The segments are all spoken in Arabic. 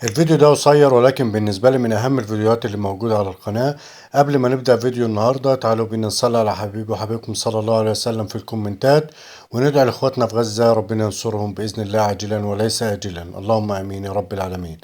الفيديو ده قصير ولكن بالنسبة لي من أهم الفيديوهات اللي موجودة على القناة. قبل ما نبدأ فيديو النهاردة تعالوا بينا نصلي على حبيبي وحبيبكم صلى الله عليه وسلم في الكومنتات، وندعي لإخواتنا في غزة ربنا ينصرهم بإذن الله عاجلا وليس آجلا، اللهم آمين يا رب العالمين.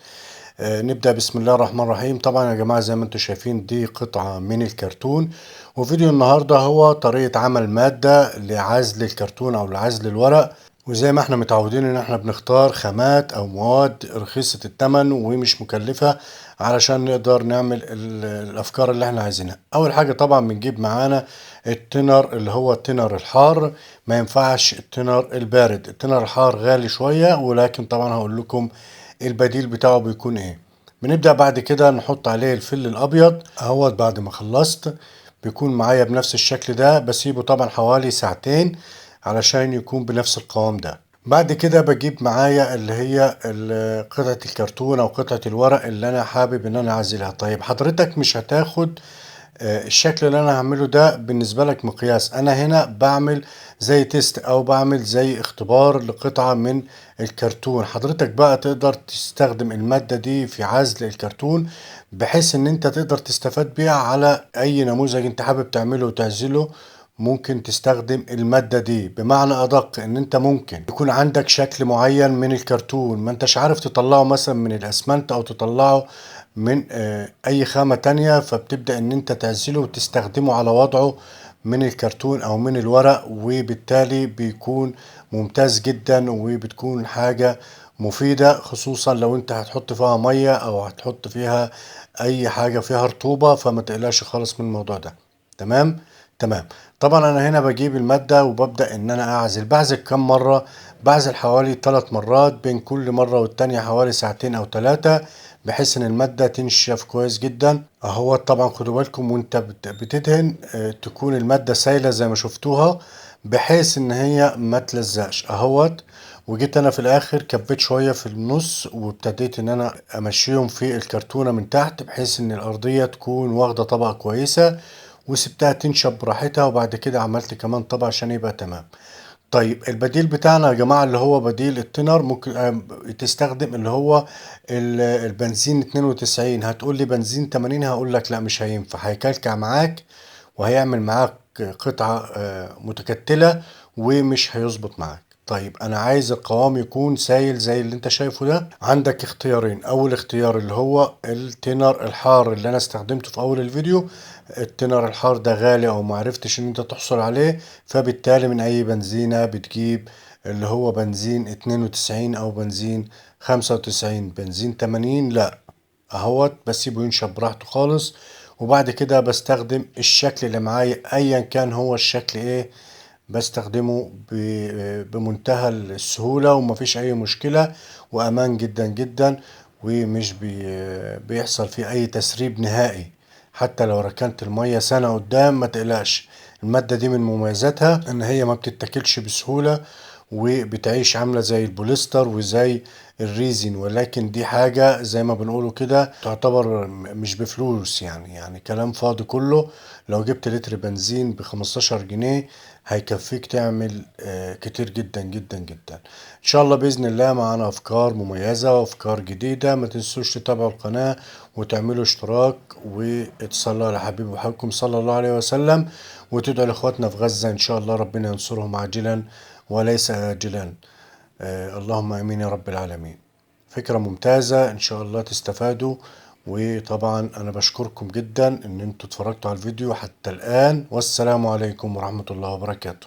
نبدأ بسم الله الرحمن الرحيم. طبعا يا جماعة زي ما انتم شايفين دي قطعة من الكرتون، وفيديو النهاردة هو طريقة عمل مادة لعزل الكرتون أو لعزل الورق. وزي ما احنا متعودين ان احنا بنختار خامات او مواد رخيصة الثمن ومش مكلفة علشان نقدر نعمل الافكار اللي احنا عايزينها. اول حاجة طبعا بنجيب معانا التنر اللي هو التنر الحار، ما ينفعش التنر البارد. التنر الحار غالي شوية، ولكن طبعا هقول لكم البديل بتاعه بيكون ايه. بنبدأ بعد كده نحط عليه الفل الابيض اهوت. بعد ما خلصت بيكون معايا بنفس الشكل ده، بسيبه طبعا حوالي ساعتين علشان يكون بنفس القوام ده. بعد كده بجيب معايا اللي هي قطعة الكرتون او قطعة الورق اللي انا حابب ان انا اعزلها. طيب حضرتك مش هتاخد الشكل اللي انا هعمله ده بالنسبة لك مقياس. انا هنا بعمل زي تيست او بعمل زي اختبار لقطعة من الكرتون. حضرتك بقى تقدر تستخدم المادة دي في عزل الكرتون بحيث ان انت تقدر تستفاد بيها على اي نموذج انت حابب تعمله وتعزله. ممكن تستخدم المادة دي، بمعنى أدق إن أنت ممكن يكون عندك شكل معين من الكرتون ما أنتش عارف تطلعه مثلا من الأسمنت أو تطلعه من أي خامة تانية، فبتبدأ إن أنت تعزله وتستخدمه على وضعه من الكرتون أو من الورق، وبالتالي بيكون ممتاز جدا وبتكون حاجة مفيدة، خصوصا لو أنت هتحط فيها مية أو هتحط فيها أي حاجة فيها رطوبة، فما تقلقش خالص من الموضوع ده. تمام. تمام. طبعا انا هنا بجيب المادة وببدأ ان انا بعزل كم مرة؟ بعزل حوالي 3 مرات، بين كل مرة والتانية حوالي ساعتين او 3، بحيث ان المادة تنشف كويس جدا اهو. طبعا خدوا بالكم وانت بتدهن تكون المادة سايلة زي ما شفتوها، بحيث ان هي ما تلزقش اهوت. وجيت انا في الاخر كبيت شوية في النص وابتديت ان انا امشيهم في الكرتونة من تحت بحيث ان الارضية تكون واخدة طبقة كويسة، وسبتها تنشف براحتها. وبعد كده عملت كمان طبقة عشان يبقى تمام. طيب البديل بتاعنا يا جماعة اللي هو بديل التنر، ممكن تستخدم اللي هو البنزين 92. هتقول لي بنزين 80، هقول لك لا مش هينفع، هيكلكع معاك وهيعمل معاك قطعة متكتلة ومش هيظبط معاك. طيب انا عايز القوام يكون سايل زي اللي انت شايفه ده. عندك اختيارين. اول اختيار اللي هو التنر الحار اللي انا استخدمته في اول الفيديو. التنر الحار ده غالي او معرفتش ان انت تحصل عليه، فبالتالي من اي بنزينة بتجيب اللي هو بنزين 92 او بنزين 95. بنزين 80 لا، اهوت بسيبه ينشف براحته خالص. وبعد كده بستخدم الشكل اللي معايا ايا كان هو الشكل ايه، بستخدمه بمنتهى السهولة ومفيش اي مشكلة، وامان جدا جدا، ومش بيحصل فيه اي تسريب نهائي. حتى لو ركنت المية سنة قدام ما تقلقش. المادة دي من مميزاتها ان هي ما بتتاكلش بسهولة وبتعيش عاملة زي البوليستر وزي الريزين، ولكن دي حاجة زي ما بنقوله كده تعتبر مش بفلوس، يعني كلام فاضي كله. لو جبت لتر بنزين ب15 جنيه هيكفيك تعمل كتير جدا جدا جدا. ان شاء الله بإذن الله معانا افكار مميزة وافكار جديدة. ما تنسوش تتابعوا القناة وتعملوا اشتراك وتصلوا على حبيب وحبكم صلى الله عليه وسلم، وتدعوا لاخواتنا في غزة ان شاء الله ربنا ينصرهم عاجلا وليس آجلا. اللهم امين يا رب العالمين. فكرة ممتازة ان شاء الله تستفادوا. وطبعا انا بشكركم جدا ان انتوا اتفرجتوا على الفيديو حتى الان، والسلام عليكم ورحمة الله وبركاته.